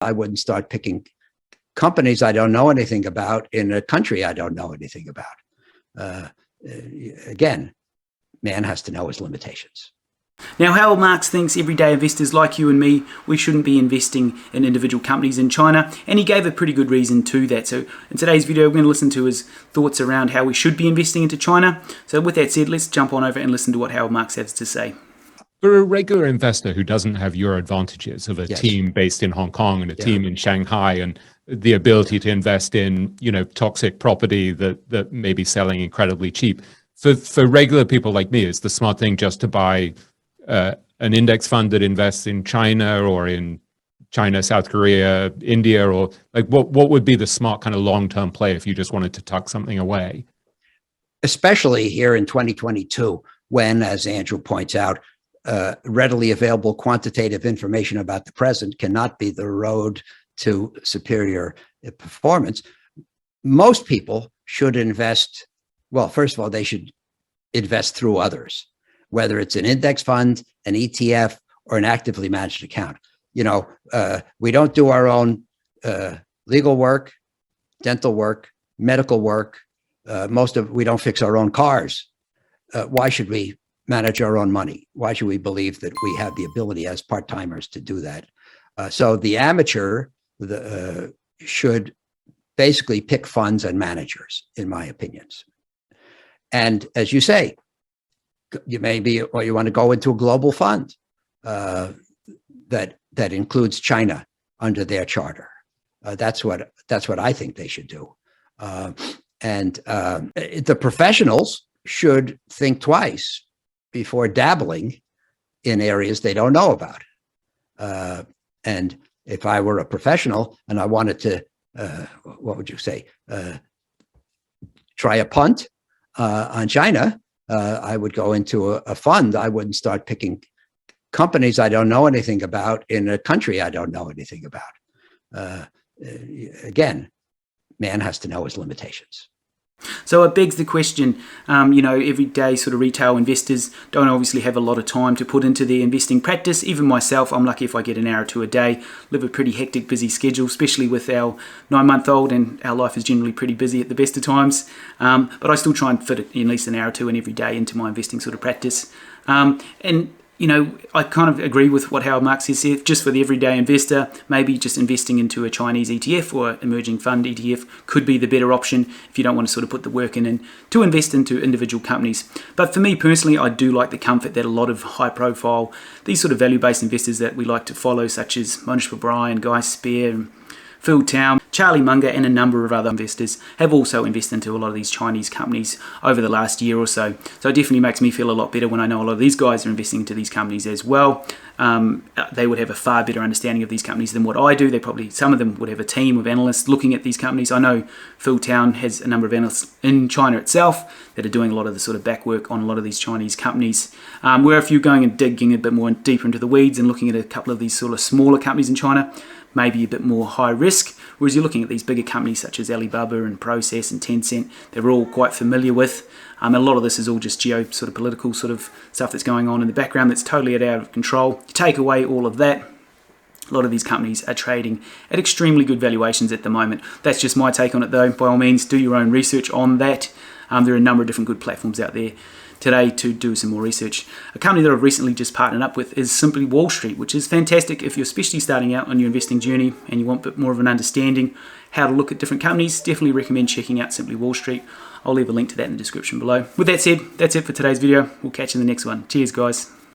I wouldn't start picking companies I don't know anything about in a country I don't know anything about. Again, man has to know his limitations. Now, Howard Marks thinks everyday investors like you and me, we shouldn't be investing in individual companies in China, and he gave a pretty good reason to that. So in today's video, we're going to listen to his thoughts around how we should be investing into China. So with that said, let's jump on over and listen to what Howard Marks has to say. For a regular investor who doesn't have your advantages of a team based in Hong Kong and a team in Shanghai and the ability to invest in, toxic property that may be selling incredibly cheap, for regular people like me, is the smart thing just to buy an index fund that invests in China or in China, South Korea, India, or like what would be the smart kind of long-term play if you just wanted to tuck something away? Especially here in 2022, when, as Andrew points out, readily available quantitative information about the present cannot be the road to superior performance. Most people should invest, well, first of all, they should invest through others, whether it's an index fund, an ETF, or an actively managed account. We don't do our own legal work, dental work, medical work. We don't fix our own cars. Why should we manage our own money? Why should we believe that we have the ability as part-timers to do that? So the amateur should basically pick funds and managers, in my opinions. And as you say, you want to go into a global fund that includes China under their charter. That's what I think they should do. And the professionals should think twice before dabbling in areas they don't know about. And if I were a professional and I wanted to, what would you say, try a punt on China, I would go into a fund. I wouldn't start picking companies I don't know anything about in a country I don't know anything about. Again, man has to know his limitations. So it begs the question, everyday sort of retail investors don't obviously have a lot of time to put into their investing practice. Even myself, I'm lucky if I get an hour or two a day, live a pretty hectic, busy schedule, especially with our 9-month-old, and our life is generally pretty busy at the best of times. But I still try and fit at least an hour or two in every day into my investing sort of practice. I kind of agree with what Howard Marks has said. Just for the everyday investor, maybe just investing into a Chinese ETF or emerging fund ETF could be the better option if you don't want to sort of put the work in and to invest into individual companies. But for me personally, I do like the comfort that a lot of high profile, these sort of value-based investors that we like to follow, such as Monish O'Brien, Guy Spear, Phil Town, Charlie Munger, and a number of other investors have also invested into a lot of these Chinese companies over the last year or so. So it definitely makes me feel a lot better when I know a lot of these guys are investing into these companies as well. They would have a far better understanding of these companies than what I do. Some of them would have a team of analysts looking at these companies. I know Phil Town has a number of analysts in China itself that are doing a lot of the sort of back work on a lot of these Chinese companies. Where if you're going and digging a bit more deeper into the weeds and looking at a couple of these sort of smaller companies in China, maybe a bit more high risk, whereas you're looking at these bigger companies such as Alibaba and Process and Tencent, they're all quite familiar with. A lot of this is all just political sort of stuff that's going on in the background that's totally out of control. You take away all of that, a lot of these companies are trading at extremely good valuations at the moment. That's just my take on it though. By all means, do your own research on that. There are a number of different good platforms out there today to do some more research. A company that I've recently just partnered up with is Simply Wall Street, which is fantastic if you're especially starting out on your investing journey and you want a bit more of an understanding how to look at different companies. Definitely recommend checking out Simply Wall Street. I'll leave a link to that in the description below. With that said, that's it for today's video. We'll catch you in the next one. Cheers, guys.